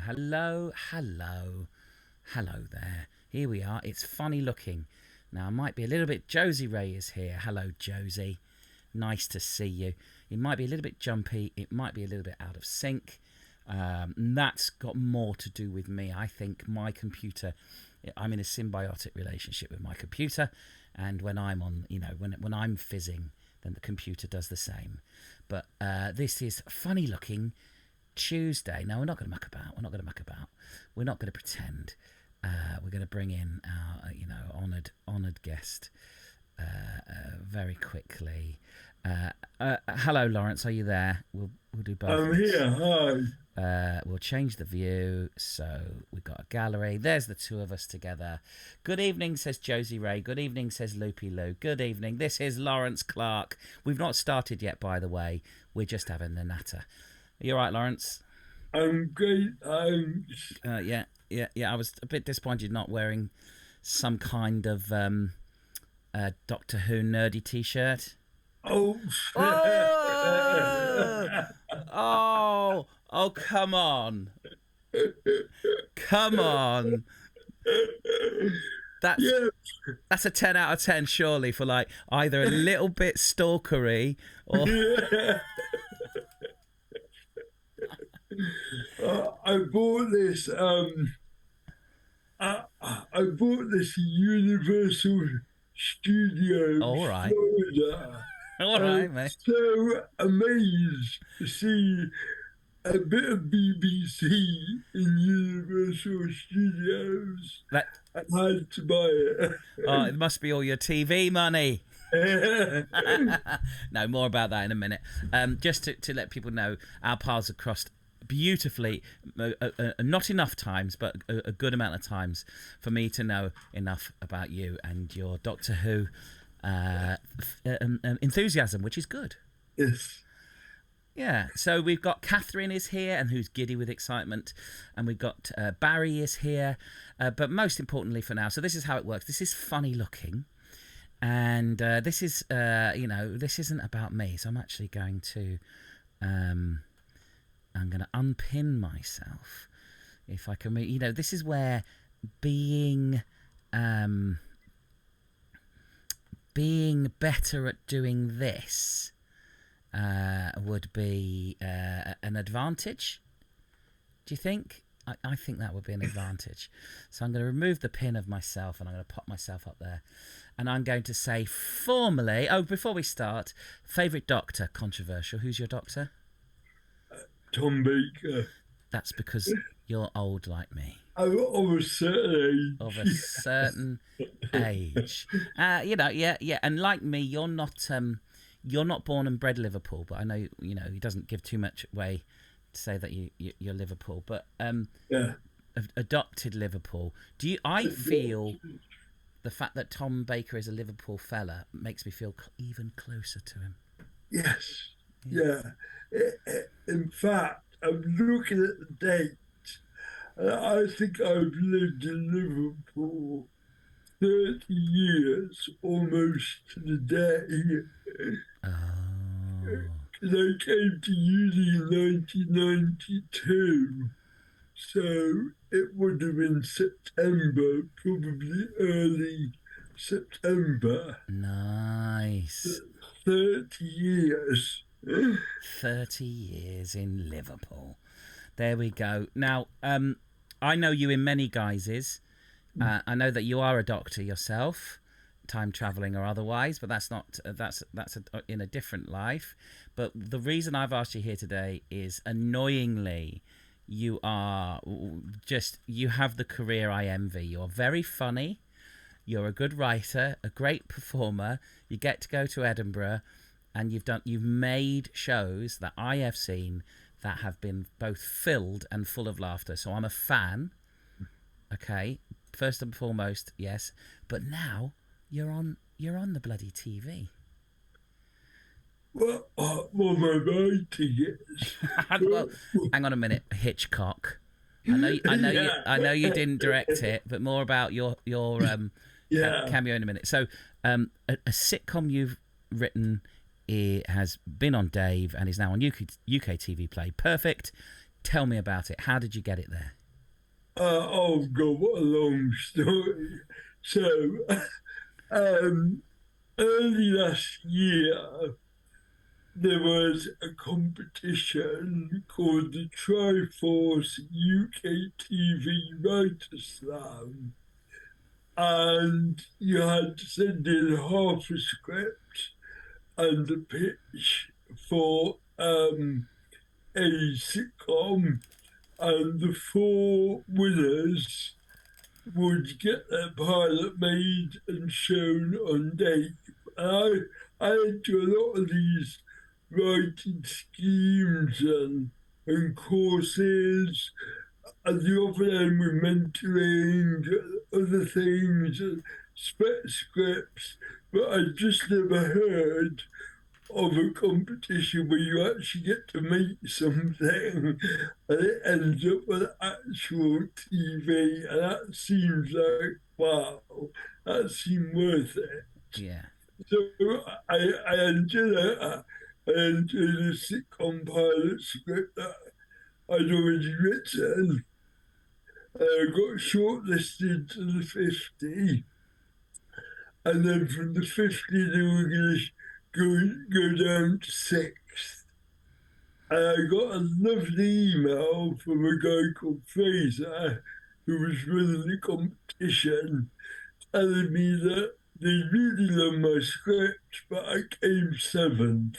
hello there. Here we are. It's funny looking. Now, I might be a little bit... Josie Ray is here. Hello, Josie. Nice to see you. It might be a little bit jumpy. It might be a little bit out of sync. That's got more to do with me. I think my computer... I'm in a symbiotic relationship with my computer. And when I'm on, when I'm fizzing, then the computer does the same. But this is funny looking Tuesday. No, we're not going to muck about. We're not going to pretend. We're going to bring in our, honoured guest very quickly. Hello, Laurence. Are you there? We'll do both. I'm here. Hi. We'll change the view. So we've got a gallery. There's the two of us together. Good evening, says Josie Ray. Good evening, says Loopy Lou. Good evening. This is Laurence Clark. We've not started yet, by the way. We're just having the natter. Are you all right, Laurence? I'm great. Yeah. I was a bit disappointed not wearing some kind of Doctor Who nerdy T-shirt. Oh. Oh, come on. That's a 10 out of 10, surely, for like either a little bit stalkery or... I bought this. I bought this Universal Studio. All right. Florida. All right, mate. So amazed to see a bit of BBC in Universal Studios. I had to buy it. Oh, it must be all your TV money. No, more about that in a minute. Just to let people know, our paths have crossed beautifully, not enough times, but a good amount of times for me to know enough about you and your Doctor Who enthusiasm, which is good. Yes. Yeah, so we've got Catherine is here and who's giddy with excitement, and we've got Barry is here, but most importantly for now, so this is how it works. This is funny looking, and this is, this isn't about me, so I'm actually going to, I'm going to unpin myself, if I can, this is where being better at doing this would be an advantage. Do you think? I think that would be an advantage. So I'm going to remove the pin of myself and I'm going to pop myself up there. And I'm going to say formally, before we start, favourite doctor, controversial. Who's your doctor? Tom Baker. That's because you're old like me. Of a certain age. Of a certain age. Yeah. And like me, you're not born and bred Liverpool, but I know, he doesn't give too much away to say that you're Liverpool, but adopted Liverpool. I feel the fact that Tom Baker is a Liverpool fella makes me feel even closer to him. Yes. Yeah. In fact, I'm looking at the date, and I think I've lived in Liverpool 30 years, almost to the day. Because I came to uni in 1992, so it would have been September, probably early September. Nice. 30 years. 30 years in Liverpool. There we go. Now, I know you in many guises. I know that you are a doctor yourself, time traveling or otherwise, but that's in a different life. But the reason I've asked you here today is, annoyingly, you have the career I envy. You're very funny. You're a good writer, a great performer. You get to go to Edinburgh, and you've made shows that I have seen that have been both filled and full of laughter. So I'm a fan. Okay, first and foremost, yes. But now you're on the bloody TV. Well, my writing is. Well, hang on a minute, Hitchcock. I know you didn't direct it, but more about your cameo in a minute. So, a sitcom you've written has been on Dave and is now on UKTV Play. Perfect. Tell me about it. How did you get it there? Oh God, what a long story. So, um, early last year, there was a competition called the Triforce UKTV Writer Slam, and you had to send in half a script and a pitch for a sitcom, and the four winners would get their pilot made and shown on tape. I had to a lot of these writing schemes and courses, and the other end with mentoring, other things, spec scripts, but I just never heard of a competition where you actually get to make something and it ends up on actual TV, and that seems like, wow, that seemed worth it. Yeah. So I enjoyed it. I enjoyed the sitcom pilot script that I'd already written. I got shortlisted to the 50, and then from the 50 they were going to go down to 6. And I got a lovely email from a guy called Fraser, who was running the competition, telling me that they really loved my script, but I came 7th,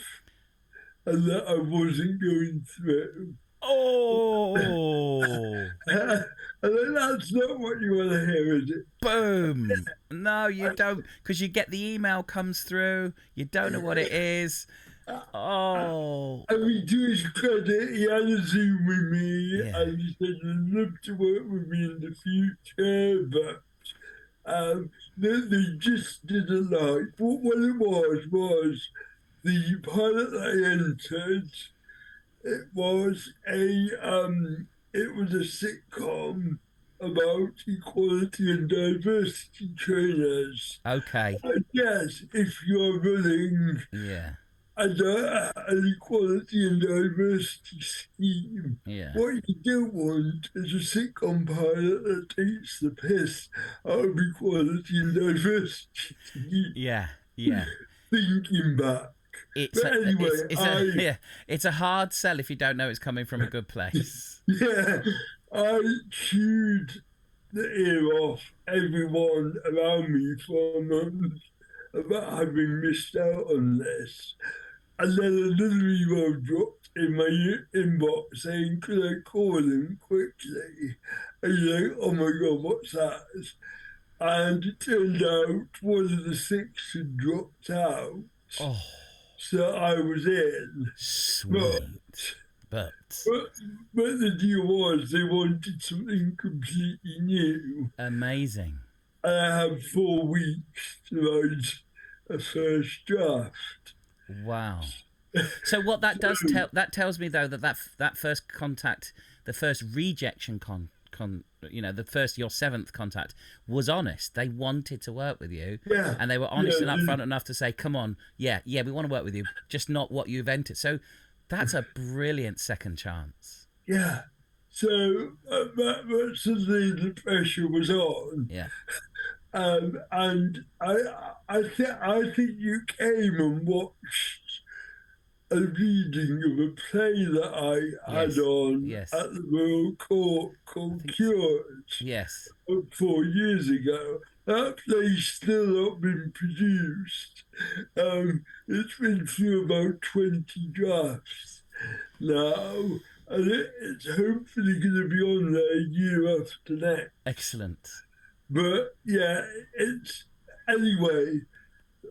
and that I wasn't going through. Oh, And that's not what you want to hear, is it? boom. No, you don't, because you get the email comes through, you don't know what it is. Oh, I mean, to his credit, he had a Zoom with me, yeah. and he said he'd love to work with me in the future, but they just didn't like. What it was the pilot that I entered. It was a sitcom about equality and diversity trainers. Okay. I guess if you're running Yeah. an equality and diversity scheme, Yeah. what you don't want is a sitcom pilot that takes the piss out of equality and diversity. Yeah. Yeah. Thinking back. It's But anyway, yeah, it's a hard sell if you don't know it's coming from a good place. yeah, I chewed the ear off everyone around me for a month about having missed out on this. And then another email dropped in my inbox saying, could I call him quickly? And you're like, oh my God, what's that? And it turned out one of the 6 had dropped out. Oh, So I was in. But, sweet. But but the deal was they wanted something completely new. amazing. And I had 4 weeks to write a first draft. Wow. So what that does tells me though that first contact, the first rejection the first your 7th contact was honest. They wanted to work with you, Yeah, and they were honest yeah, and upfront enough to say, "Come on, yeah, we want to work with you, just not what you've entered." So that's a brilliant second chance. yeah. So but suddenly the pressure was on. Yeah. And I think you came and watched a reading of a play that I had on Yes. at the Royal Court called Cured Yes. 4 years ago. That play's still not been produced. It's been through about 20 drafts now, and it's hopefully going to be on there year after next. Excellent. But yeah, anyway,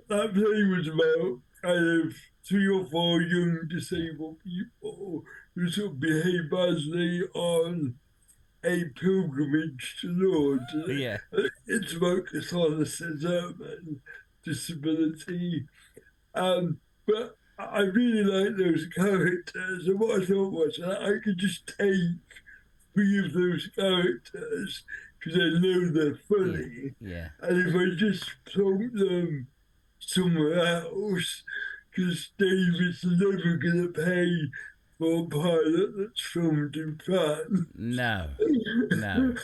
that play was about kind of 3 or 4 young disabled people who sort of behave badly on a pilgrimage to Lourdes. Yeah. It's about Catholicism and disability. But I really like those characters, and what I thought was that I could just take 3 of those characters because I know they're funny. Yeah. And if I just plonk them somewhere else, because David's never going to pay for a pilot that's filmed in France. No. No.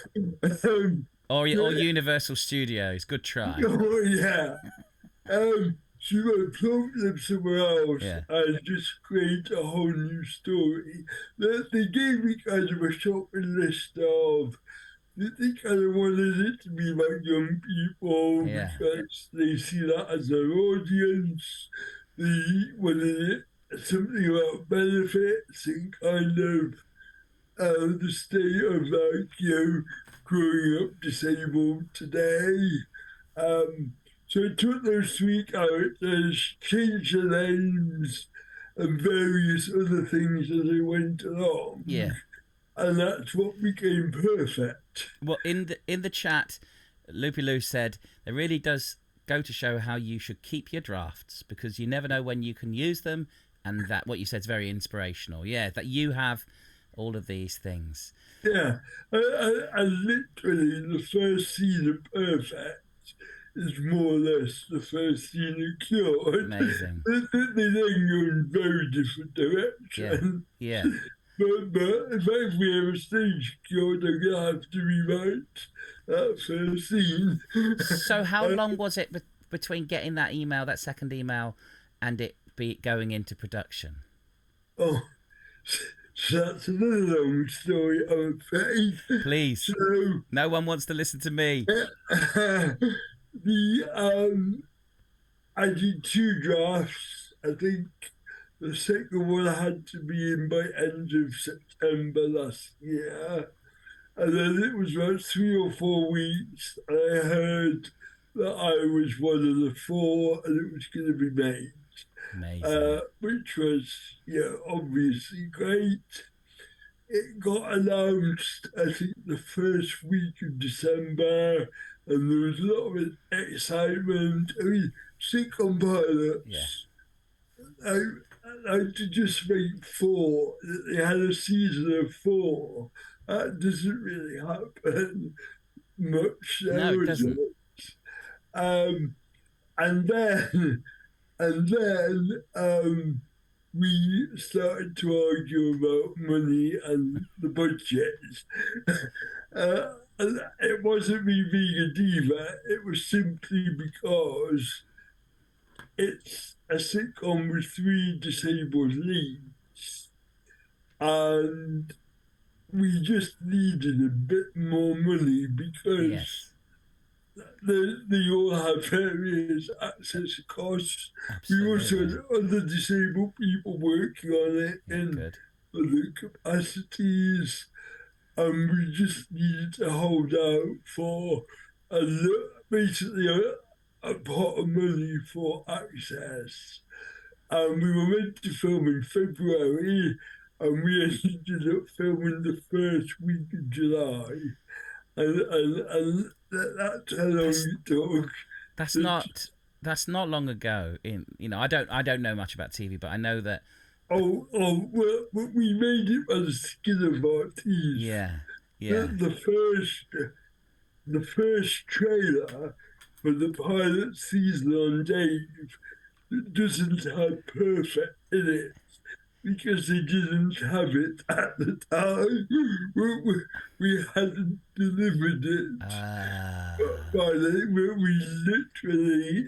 um, Or but- Universal Studios. Good try. oh yeah. She would plump them somewhere else Yeah. and just create a whole new story. They gave me kind of a shopping list of they kind of wanted it to be about young people Yeah. because they see that as their audience. They wanted it something about benefits and kind of the state of growing up disabled today. So I took those three characters, changed the names, and various other things as I went along, Yeah. and that's what became perfect. Well, in the chat, Loopy Lou said it really does go to show how you should keep your drafts because you never know when you can use them, and that what you said is very inspirational. Yeah, that you have all of these things. Yeah, I literally the first scene of Perfect is more or less the first scene of Cured. Amazing. They then go in very different Yeah. directions. Yeah. But in fact, we have a stage Cured, I'm gonna have to rewrite that first scene. So how long was it between getting that email, that second email, and it be going into production? Oh, so that's another long story, I'm afraid. Please. So No one wants to listen to me. I did two drafts. I think the second one had to be in by end of September last year. And then it was about 3 or 4 weeks. And I heard that I was one of the four and it was going to be made. Amazing. Which was, obviously great. It got announced, I think, the first week of December, and there was a lot of excitement. I mean, sitcom pilots, I to just make four, they had a season of four. That doesn't really happen much No, it doesn't. And then we started to argue about money and the budget. And it wasn't me being a diva, it was simply because it's a sitcom with three disabled leads. And we just needed a bit more money because they all have various access costs. Absolutely. We also had other disabled people working on it in other capacities, and we just needed to hold out for basically a pot of money for access. And we were meant to film in February, and we ended up filming the first week of July. And that's how long it took. That's not long ago. I don't know much about TV, but I know that. Well, we made it by the skin of our teeth. Yeah. The first trailer for the pilot season on Dave doesn't have Perfect in it because they didn't have it at the time. We hadn't delivered it. But we literally,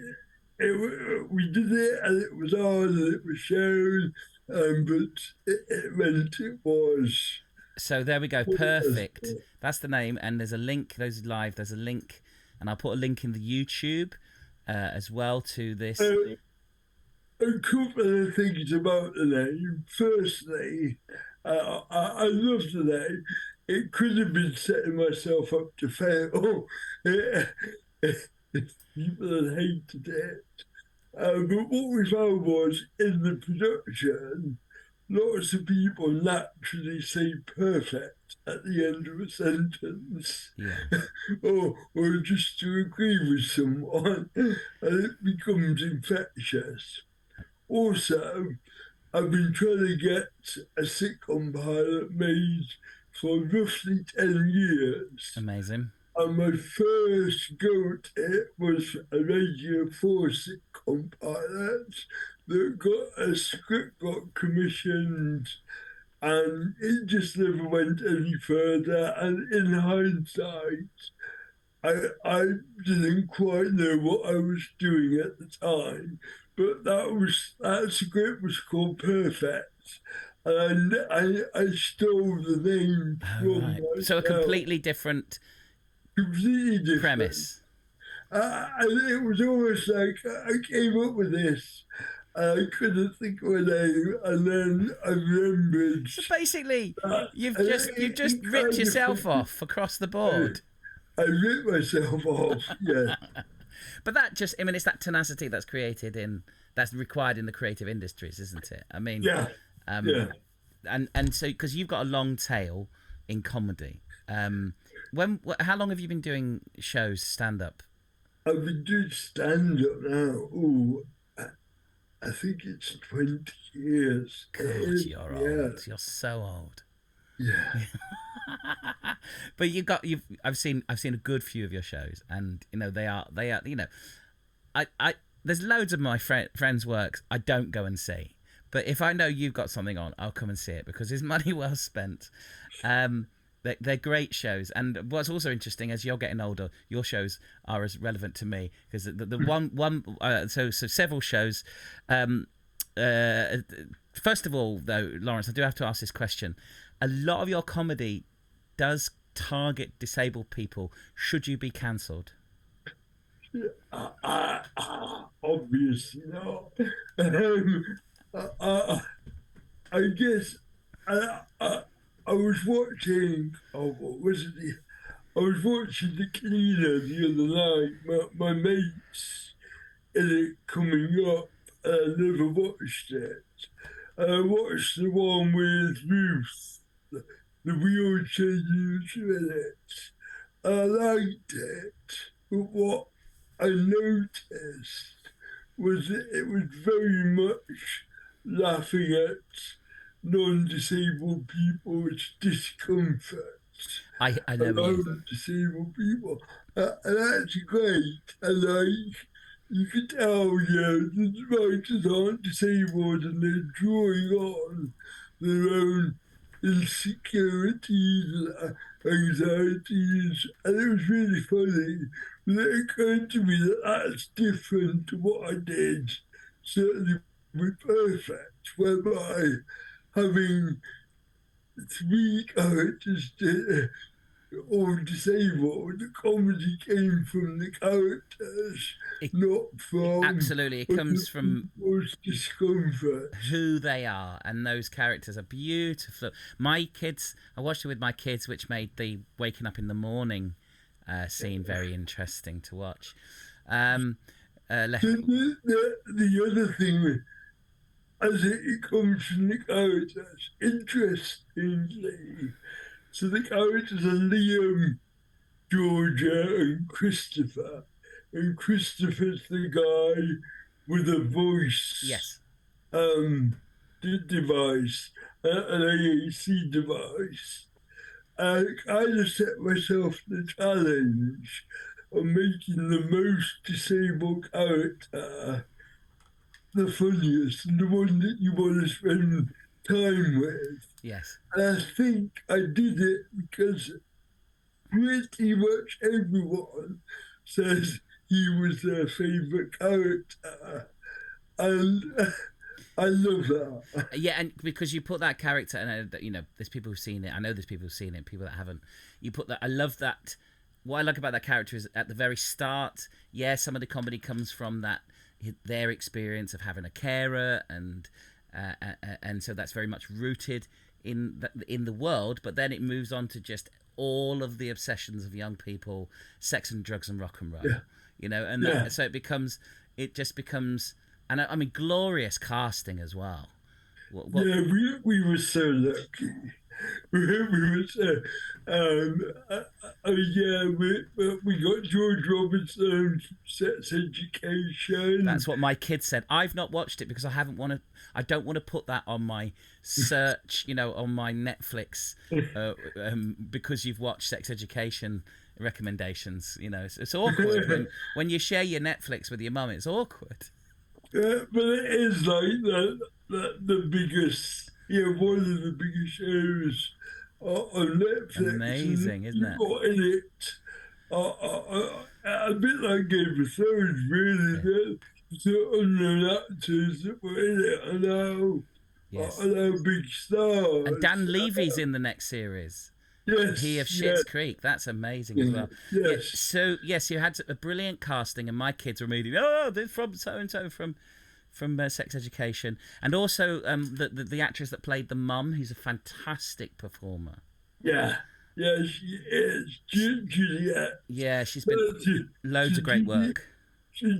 we did it and it was on and it was shown, but it meant it was. So there we go. Perfect. That's the name. And there's a link. Those live. There's a link. And I'll put a link in the YouTube as well to this. A couple of things about the name. Firstly, I love the name. It could have been setting myself up to fail if people had hated it. But what we found was in the production, lots of people naturally say perfect at the end of a sentence. or just to agree with someone, and it becomes infectious. Also, I've been trying to get a sitcom pilot made for roughly 10 years. Amazing. And my first go at it was a Radio 4 sitcom pilot that got a script got commissioned and it just never went any further. And in hindsight, I didn't quite know what I was doing at the time, but that script was called Perfect, and I stole the name Oh, from right. So a myself, completely different completely different. premise. And it was almost like I came up with this. I couldn't think of a name, and then I remembered So basically, that, you've and just it ripped kind of yourself fitted. off across the I, board. I ripped myself off. Yeah, But that just, I mean, it's that tenacity that's required in the creative industries, isn't it? I mean, yeah, um, yeah. and so because you've got a long tail in comedy. How long have you been doing shows, stand up? I've been doing stand up now. Oh, I think it's 20 years. God, you're Yeah, old. You're so old. yeah, But I've seen a good few of your shows, and they are I there's loads of my friends' works I don't go and see, but if I know you've got something on, I'll come and see it because it's money well spent. They're great shows, and what's also interesting as you're getting older, your shows are as relevant to me because the one so several shows. Uh, First of all, though, Laurence, I do have to ask this question. A lot of your comedy does target disabled people. Should you be cancelled? obviously not. Um, I, I guess I was watching. Oh, what was it? I was watching The Cleaner the other night. My mates in it coming up. I never watched it. I watched the one with Ruth, the wheelchair user in it. I liked it, but what I noticed was that it was very much laughing at non-disabled people's discomfort I know he is. around disabled people. And that's great. And like, you can tell, the writers aren't disabled and they're drawing on their own insecurities and anxieties. And it was really funny. But it occurred to me that that's different to what I did, certainly with Perfect, whereby having three characters all disabled. The comedy came from the characters, It, not from Absolutely, it other comes from people's discomfort. who they are, and those characters are beautiful. My kids, I watched it with my kids, which made the waking up in the morning scene very interesting to watch. Um, The other thing, as it comes from the characters, interestingly, so the characters are Liam, Georgia, and Christopher. And Christopher's the guy with a voice yes, um, device, an AAC device. I kind of set myself the challenge of making the most disabled character the funniest and the one that you want to spend time with. yes. And I think I did it because pretty much everyone says he was their favorite character. And I love that. Yeah, and because you put that character, and there's people who've seen it. I know there's people who've seen it, people that haven't. You put that. I love that. What I like about that character is at the very start. Yeah, some of the comedy comes from their experience of having a carer, and so that's very much rooted in the world. But then it moves on to just all of the obsessions of young people, sex and drugs and rock and roll. Yeah. And Yeah. so it just becomes. And I mean, glorious casting as well. Yeah, we were so lucky. We were so, yeah, we got George Robinson, Sex Education. That's what my kids said. I've not watched it because I don't want to put that on my search, on my Netflix, because you've watched Sex Education recommendations. It's awkward when you share your Netflix with your mum. It's awkward. But it is like the biggest yeah, one of the biggest shows on Netflix, and Amazing, isn't you it? got in it. A bit like Game of Thrones, really. Yeah. The unknown actors that were in it are Yes. now big And stars. Dan Levy's in the next series. He Yes, of yes, Schitt's Creek. That's amazing as well. Yeah. yes, So yes, you had a brilliant casting, and my kids were immediately, oh, they're from so and so from Sex Education, and also the actress that played the mum, who's a fantastic performer. yeah, yeah. She is Juliet. Yeah, she's been Uh, She, loads she, of great Juliet, work.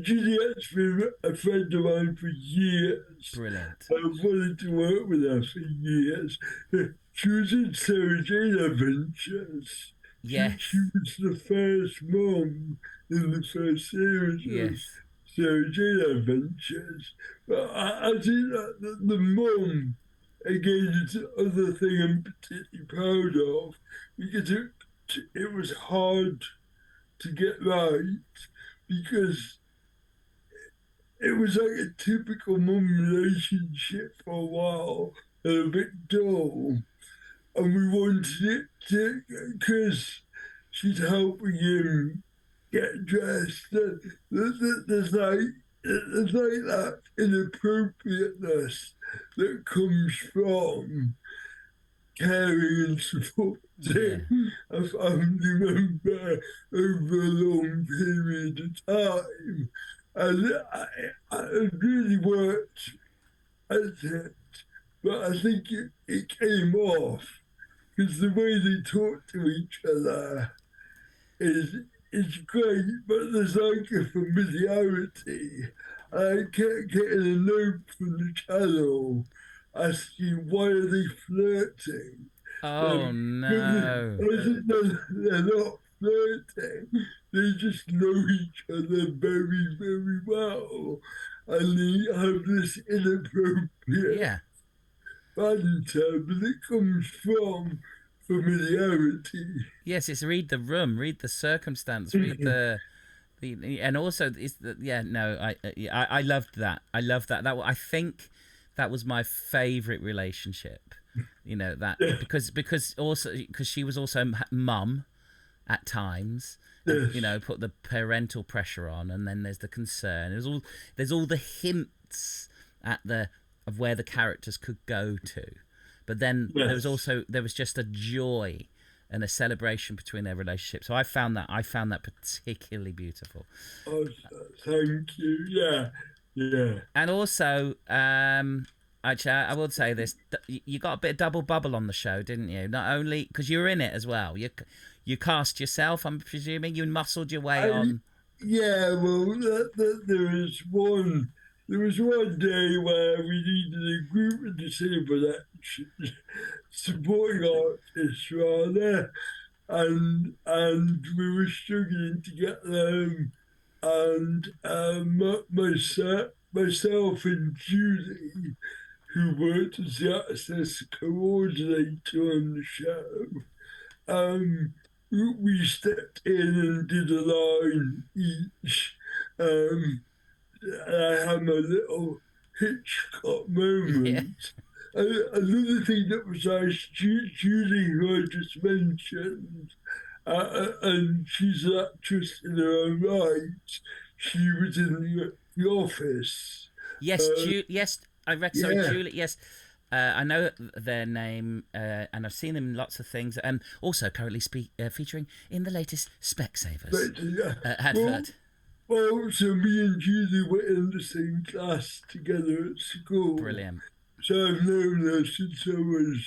Juliet's been a friend of mine for years. Brilliant. I've wanted to work with her for years. She was in Sarah Jane Adventures. She Yes. was the first mom in the first series of Yes. Sarah Jane Adventures. But I think that the mom, again, is the other thing I'm particularly proud of because it was hard to get right because it was like a typical mum relationship for a while and a bit dull. And we wanted it to, because she's helping him get dressed. There's like that inappropriateness that comes from caring and Yeah. supporting a family member over a long period of time. And I really worked at it, but I think it came off because the way they talk to each other is is great, but there's like a familiarity. I kept getting a note from the channel asking why are they flirting? Oh no. I said, no, they're not flirting. They just know each other very, very well. And they have this inappropriate Yeah. banter, but it comes from familiarity. Yes, it's read the room, read the circumstance, read and also is the yeah no I loved that. I loved that. I think that was my favorite relationship. You know that Yeah, because also because she was also mum at times, and yes, put the parental pressure on, and then there's the concern. There's all the hints at the of where the characters could go to, but then yes. there was just a joy and a celebration between their relationship. So I found that particularly beautiful. Oh, thank you. Yeah, yeah. And also, actually, I will say this: you got a bit of double bubble on the show, didn't you? Not only because you were in it as well. You cast yourself. I'm presuming you muscled your way I, on. yeah, well, there was one day where we needed a group of disabled actors, supporting artists rather, and we were struggling to get them, and myself and Julie, who worked as the access coordinator on the show, um, we stepped in and did a line each. Um, I had my little Hitchcock Yeah. moment. Another thing that was nice, Julie, who I just mentioned, and she's an actress in her own right, she was in the office. Yes, Uh, yes. I read. Sorry, yeah, Julie. Yes, I know their name, and I've seen them in lots of things. And also currently featuring in the latest Specsavers but yeah. Well, advert. well, so me and Julie were in the same class together at school. Brilliant. So I've known her since I was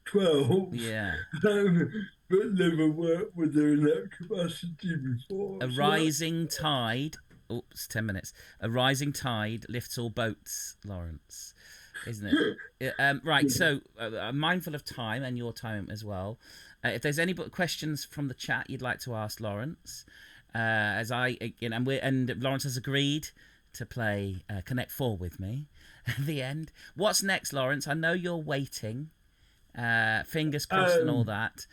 12, Yeah. but never worked with her in that capacity before. A So that, rising tide. Oops, 10 minutes. A rising tide lifts all boats, Laurence, isn't it? Right. So, I'm mindful of time and your time as well. If there's any questions from the chat you'd like to ask Laurence, as and Laurence has agreed to play Connect Four with me at the end. What's next, Laurence? I know you're waiting. Fingers crossed and all um, that.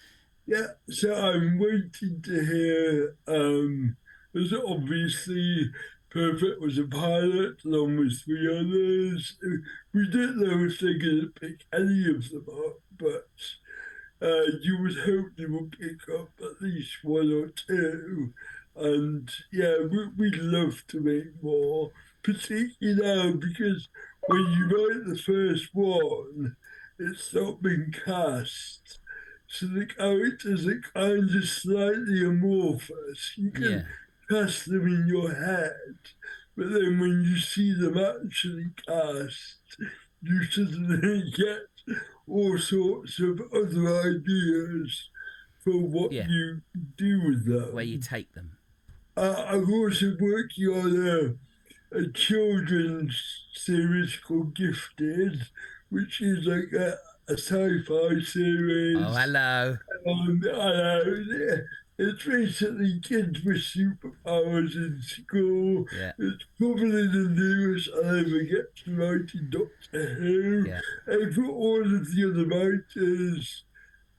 yeah, so I'm waiting to hear. There's obviously Perfect was a pilot along with three others. We didn't know if they're going to pick any of them up, but you would hope they would pick up at least one or two. And yeah, we'd love to make more, particularly now because when you write the first one, it's not been cast. So the characters are kind of slightly amorphous. You Yeah. can cast them in your head, but then when you see them actually cast, you suddenly get all sorts of other ideas for what Yeah. you do with Where you them. take them. I'm also working on a children's series called Gifted, which is like a sci-fi Oh, series. hello. It's basically kids with superpowers in school. Yeah. It's probably the newest I ever get to write in Doctor Who. Yeah. And for all of the other writers,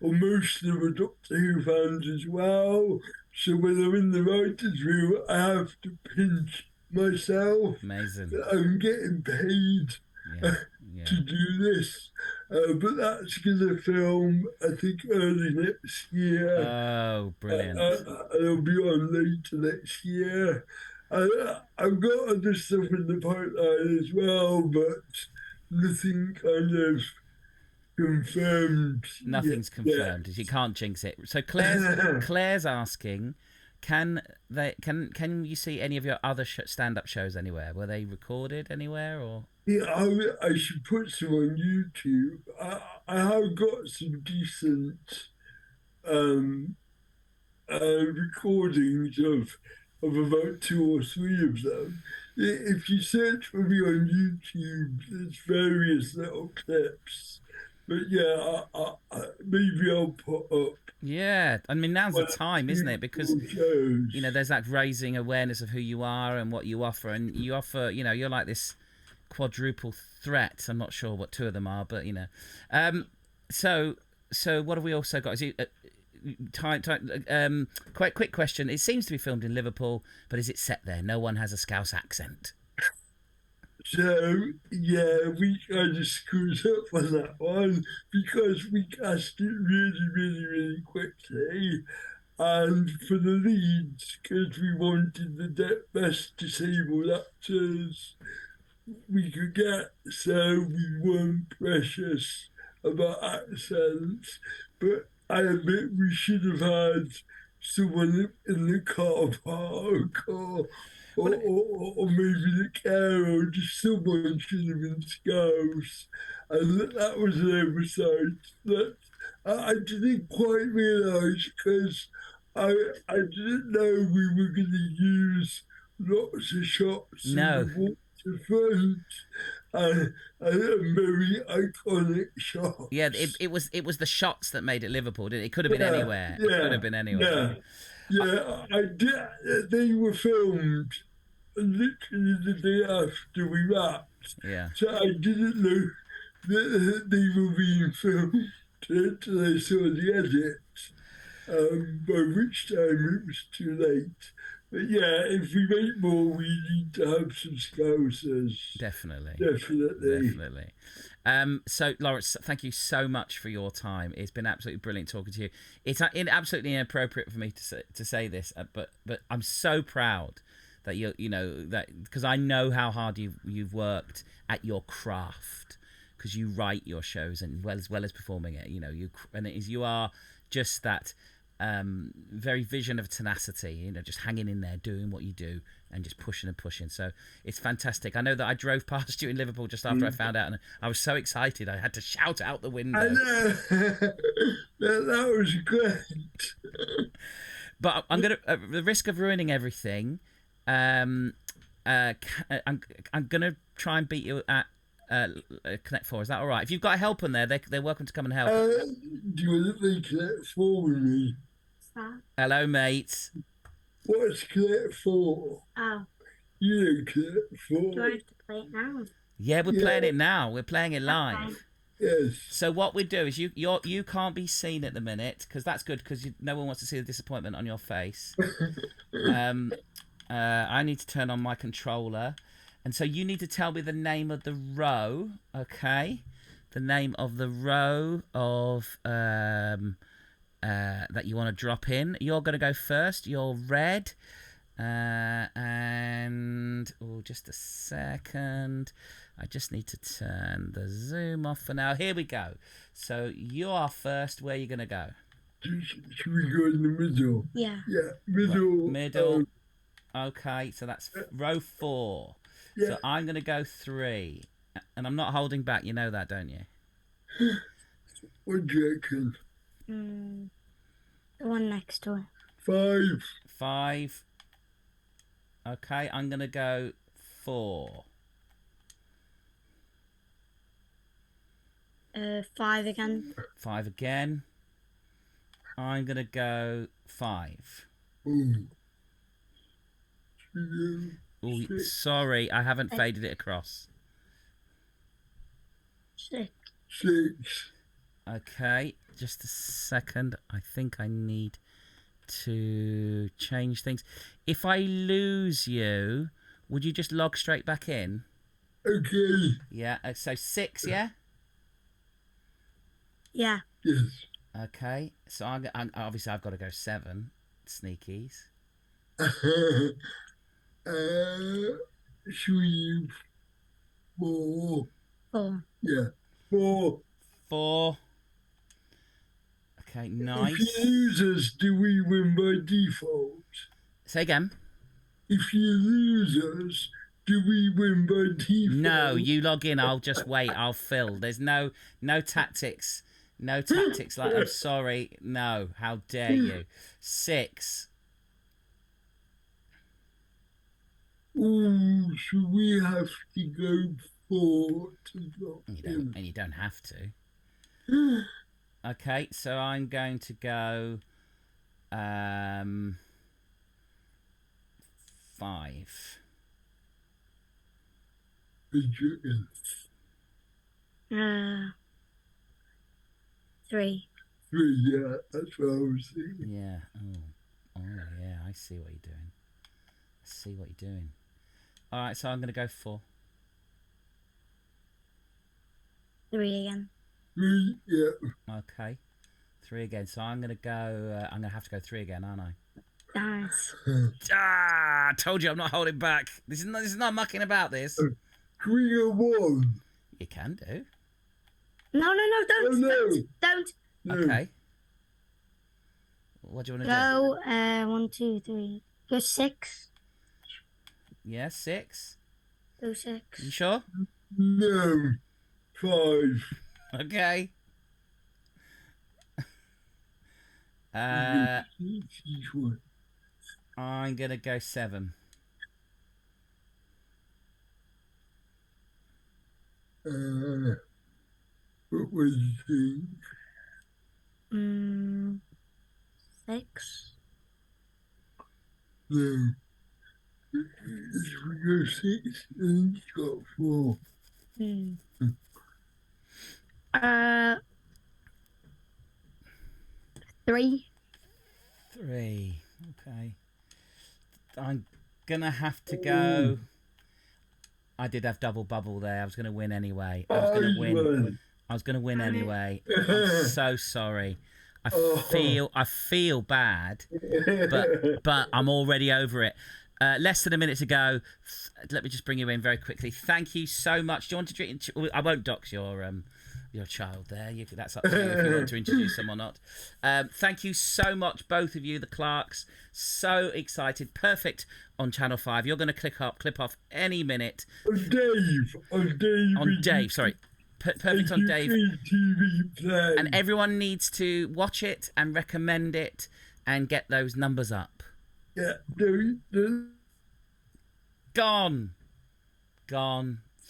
or most of them are Doctor Who fans as well. So when I'm in the writer's room, I have to pinch myself Amazing. that I'm getting paid Yeah. Yeah. to do this. But that's going to film, I think, early next year. Oh, brilliant. It'll be on later next year. I've got other stuff in the pipeline as well, but nothing kind of confirmed. Nothing's confirmed. You can't jinx it. So Claire's asking, can you see any of your other stand-up shows anywhere? Were they recorded anywhere or? Yeah, I should put some on YouTube. I have got some decent um, recordings of about two or three of them. If you search for me on YouTube, there's various little clips. But yeah, maybe I'll put up. Yeah, I mean now's the time, isn't it? Because shows. there's that raising awareness of who you are and what you offer, and you offer, you're like this quadruple threat. I'm not sure what two of them are, but so what have we also got? Is it quick question? It seems to be filmed in Liverpool, but is it set there? No one has a Scouse accent. So yeah, we kind of screwed up on that one because we cast it really, really, really quickly. And for the leads, because we wanted the best disabled actors we could get, so we weren't precious about accents. But I admit we should have had someone in the car park or maybe the care or just someone should have been Scouse. And that was an oversight that I didn't quite realise because I didn't know we were going to use lots of shots No. in the water front and very iconic shots. Yeah, it was the shots that made it Liverpool, didn't it? It could have been anywhere. Yeah, it could have been anywhere. Yeah, I did. They were filmed literally the day after we wrapped. Yeah. So I didn't know that they were being filmed until I saw the edits, by which time it was too late. But yeah, if we make more, we need to have some Scousers. Definitely. So, Laurence, thank you so much for your time. It's been absolutely brilliant talking to you. It's absolutely inappropriate for me to say this, but I'm so proud that that because I know how hard you've worked at your craft, because you write your shows and as well as performing it. You are just that very vision of tenacity, just hanging in there, doing what you do, and just pushing and pushing. So it's fantastic. I know that I drove past you in Liverpool just after I found out, and I was so excited I had to shout out the window. I know. that was great. But I'm gonna, at the risk of ruining everything, I'm gonna try and beat you at Connect 4. Is that all right? If you've got help in there, they're welcome to come and help. Do you want to play Connect 4 with me? Hello, mate. What's Connect 4? Oh. You know Connect 4. Do I have to play it now? Yeah, we're playing it now. We're playing it live. Okay. Yes. So what we do is you can't be seen at the minute, because that's good, because no one wants to see the disappointment on your face. I need to turn on my controller. And so you need to tell me the name of the row, okay? The name of the row of that you want to drop in. You're going to go first. You're red. And just a second. I just need to turn the zoom off for now. Here we go. So you are first. Where are you going to go? Should we go in the middle? Yeah. Yeah, middle. Right, middle. Okay, so that's row 4. Yeah. So I'm going to go 3. And I'm not holding back. You know that, don't you? What do you reckon? The one next to it. 5. 5. Okay, I'm going to go 4. 5 again. 5 again. I'm going to go 5. Ooh. Ooh, sorry, I haven't faded it across. 6. 6. Okay, just a second. I think I need to change things. If I lose you, would you just log straight back in? Okay. Yeah, so 6, yeah? Yeah. Yes. Okay, so I'm obviously I've got to go 7. Sneakies. Should we 4? 4. Yeah. 4. 4. Okay, nice. If he loses, do we win by default? Say again. If he loses, do we win by default? No, you log in. I'll just wait. I'll fill. There's no tactics. No tactics. Like, I'm sorry. No. How dare you? 6. Ooh, should we have to go 4 to drop in? And you don't have to. Okay, so I'm going to go 5. 3. 3, yeah, that's what I was thinking. Yeah. Oh, yeah. I see what you're doing. All right, so I'm going to go 4. 3 again. 3, yeah. Okay, 3 again. So I'm going to go. I'm going to have to go 3 again, aren't I? Nice. I told you I'm not holding back. This is not mucking about. This. 3 or 1. You can do. No, don't. Oh, no. Don't. No. Okay. What do you want to Go, 1, 2, 3. Go 6. do? Yeah, 6. Go 6. You sure? No. 5. Okay. I'm gonna go 7. What was you think? 6. No. If we go 6, then he's got 4. 3. 3. Okay. I'm gonna have to go. I did have double bubble there. I was gonna win anyway. I was gonna win anyway. I'm so sorry. I feel bad, but I'm already over it. Less than a minute to go. Let me just bring you in very quickly. Thank you so much. Do you want to drink? I won't dox your child there. That's up to you if you want to introduce them or not. Thank you so much, both of you, the Clarks. So excited. Perfect on Channel 5. You're going to clip off any minute. On Dave, sorry. Perfect on Dave. And everyone needs to watch it and recommend it and get those numbers up. Yeah. Gone.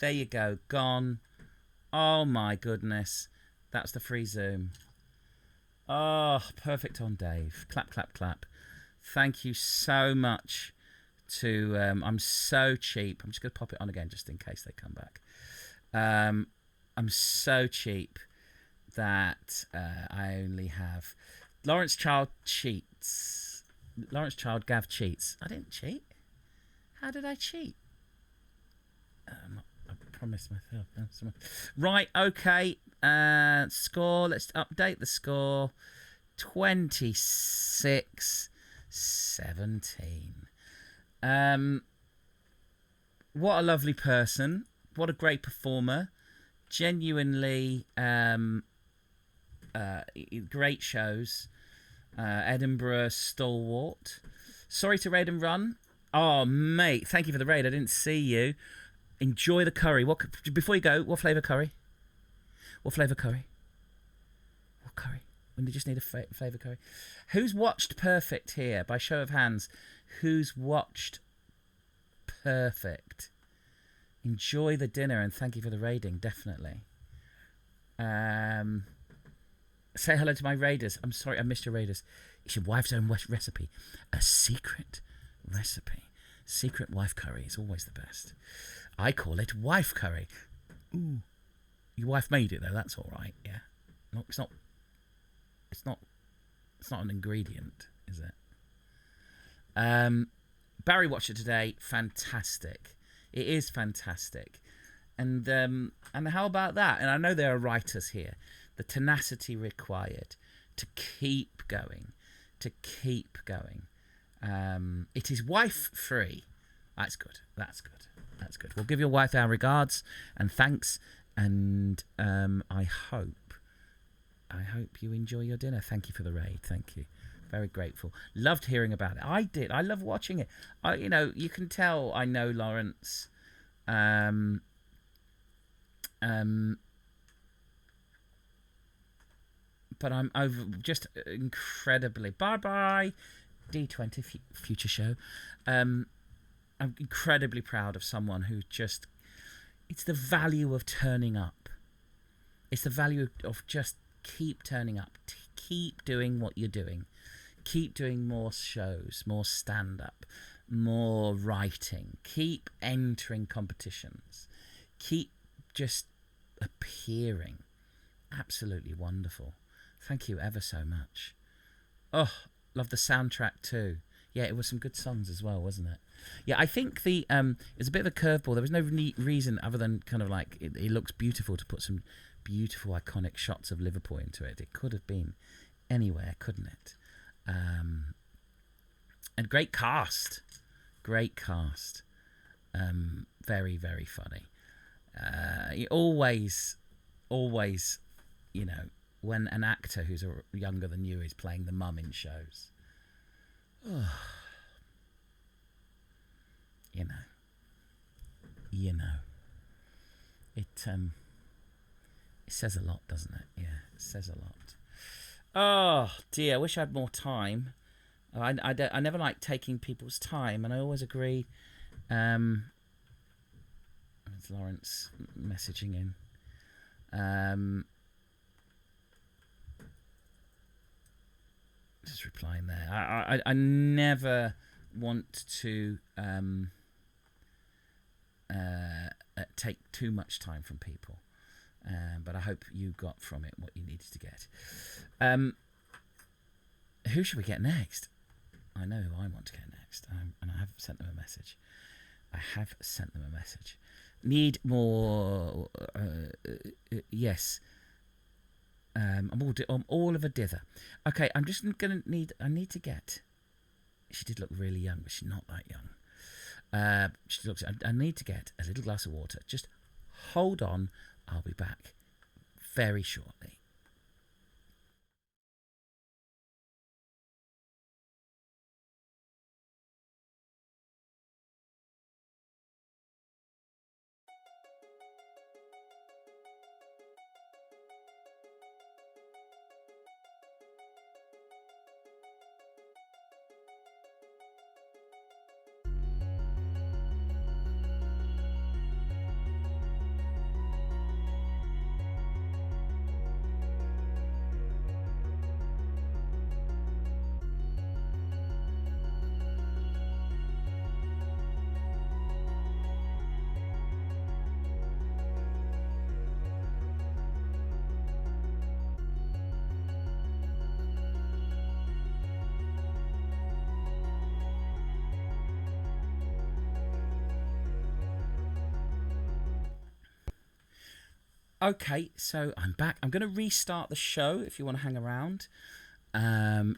There you go. Gone. Oh my goodness. That's the free Zoom. Oh, perfect on Dave. Clap, clap, clap. Thank you so much to... I'm so cheap. I'm just going to pop it on again just in case they come back. I'm so cheap that I only have... Laurence Child cheats. Laurence Child Gav cheats. I didn't cheat. How did I cheat? I promised myself. Right, okay. Score. Let's update the score. 26-17. What a lovely person. What a great performer. Genuinely great shows. Edinburgh stalwart. Sorry to raid and run. Oh, mate, thank you for the raid. I didn't see you. Enjoy the curry. Before you go, what flavour curry? What flavour curry? What curry? When you just need a flavour curry. Who's watched Perfect here? By show of hands, who's watched Perfect? Enjoy the dinner and thank you for the raiding, definitely. Say hello to my raiders. I'm sorry, I missed your raiders. It's your wife's own recipe. A secret recipe. Secret wife curry is always the best. I call it wife curry. Ooh. Your wife made it though, that's all right, yeah. No, it's not an ingredient, is it? Barry watched it today. Fantastic. It is fantastic. And how about that? And I know there are writers here. The tenacity required to keep going. It is wife free. That's good. We'll give your wife our regards and thanks. And I hope you enjoy your dinner. Thank you for the raid. Thank you. Very grateful. Loved hearing about it. I did. I love watching it. You can tell I know Laurence. But I'm over just incredibly. Bye D20 future show. I'm incredibly proud of someone who just. It's the value of turning up. It's the value of just keep turning up. Keep doing what you're doing. Keep doing more shows, more stand-up, more writing. Keep entering competitions. Keep just appearing. Absolutely wonderful. Thank you ever so much. Oh, love the soundtrack too. Yeah, it was some good songs as well, wasn't it? Yeah, I think it was a bit of a curveball. There was no reason other than kind of like it looks beautiful to put some beautiful iconic shots of Liverpool into it. It could have been anywhere, couldn't it? And great cast. Very, very funny. Always, when an actor who's younger than you is playing the mum in shows. Oh. It says a lot, doesn't it? Yeah, it says a lot. Oh dear, I wish I had more time. I never like taking people's time, and I always agree. It's Laurence messaging in. Just replying there. I never want to take too much time from people, but I hope you got from it what you needed to get. Who should we get next? I know who I want to get next, and I have sent them a message. Need more? Yes. I'm all of a dither. Okay, I'm just gonna need. I need to get. She did look really young, but she's not that young. She looks. I need to get a little glass of water. Just hold on. I'll be back very shortly. Okay, so I'm back. I'm going to restart the show if you want to hang around,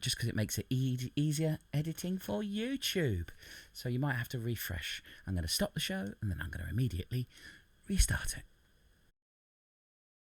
just because it makes it easier editing for YouTube. So you might have to refresh. I'm going to stop the show and then I'm going to immediately restart it.